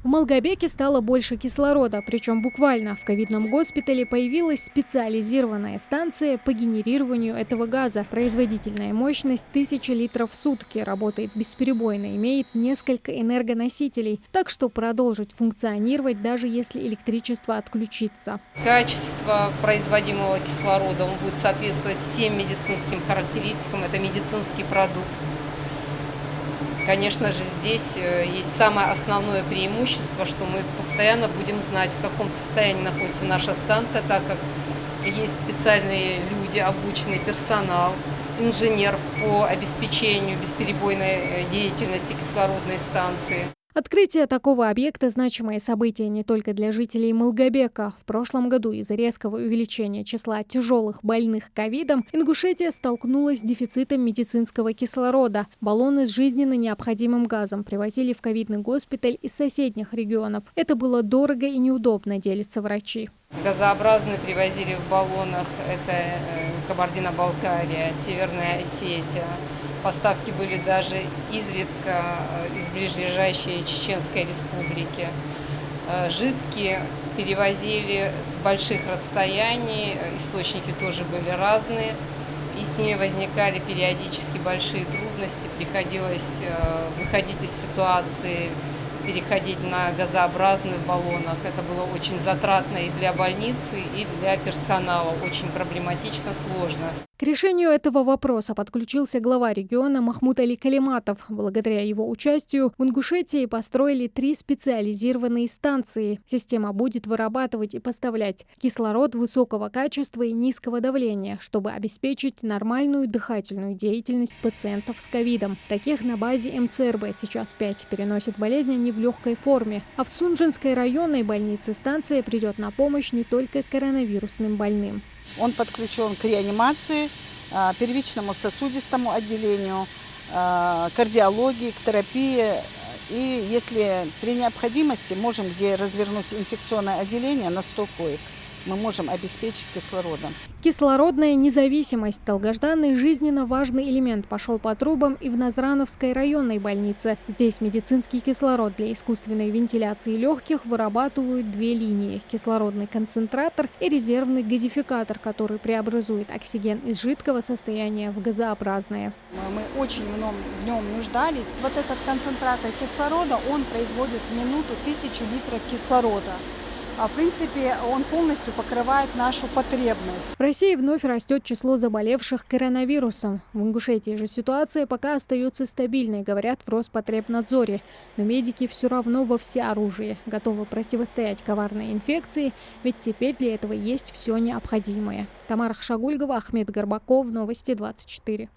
В Малгобеке стало больше кислорода, причем буквально. В ковидном госпитале появилась специализированная станция по генерированию этого газа. Производительная мощность 1000 литров в сутки, работает бесперебойно, имеет несколько энергоносителей, так что продолжит функционировать, даже если электричество отключится. Качество производимого кислорода он будет соответствовать всем медицинским характеристикам. Это медицинский продукт. Конечно же, здесь есть самое основное преимущество, что мы постоянно будем знать, в каком состоянии находится наша станция, так как есть специальные люди, обученный персонал, инженер по обеспечению бесперебойной деятельности кислородной станции. Открытие такого объекта – значимое событие не только для жителей Малгобека. В прошлом году из-за резкого увеличения числа тяжелых больных ковидом Ингушетия столкнулась с дефицитом медицинского кислорода. Баллоны с жизненно необходимым газом привозили в ковидный госпиталь из соседних регионов. Это было дорого и неудобно, делятся врачи. Газообразные привозили в баллонах, это Кабардино-Балкария, Северная Осетия. Поставки были даже изредка из ближайшей Чеченской республики. Жидкие перевозили с больших расстояний, источники тоже были разные, и с ними возникали периодически большие трудности. Приходилось выходить из ситуации, переходить на газообразных баллонах. Это было очень затратно и для больницы, и для персонала. Очень проблематично, сложно. К решению этого вопроса подключился глава региона Махмуд Али Калиматов. Благодаря его участию в Ингушетии построили 3 специализированные станции. Система будет вырабатывать и поставлять кислород высокого качества и низкого давления, чтобы обеспечить нормальную дыхательную деятельность пациентов с ковидом. Таких на базе МЦРБ сейчас 5. Переносят болезни не в легкой форме. А в Сунжинской районной больнице станция придет на помощь не только коронавирусным больным. Он подключен к реанимации, первичному сосудистому отделению, кардиологии, к терапии. И если при необходимости можем где развернуть инфекционное отделение на 100 коек, мы можем обеспечить кислородом. Кислородная независимость – долгожданный жизненно важный элемент пошел по трубам и в Назрановской районной больнице. Здесь медицинский кислород для искусственной вентиляции легких вырабатывают 2 линии – кислородный концентратор и резервный газификатор, который преобразует оксиген из жидкого состояния в газообразное. Мы очень в нем нуждались. Вот этот концентратор кислорода, он производит в минуту 1000 литров кислорода. В принципе, он полностью покрывает нашу потребность. В России вновь растет число заболевших коронавирусом. В Ингушетии же ситуация пока остается стабильной, говорят в Роспотребнадзоре. Но медики все равно во всеоружии, готовы противостоять коварной инфекции, ведь теперь для этого есть все необходимое. Тамара Хшагульгова, Ахмед Горбаков, Новости 24.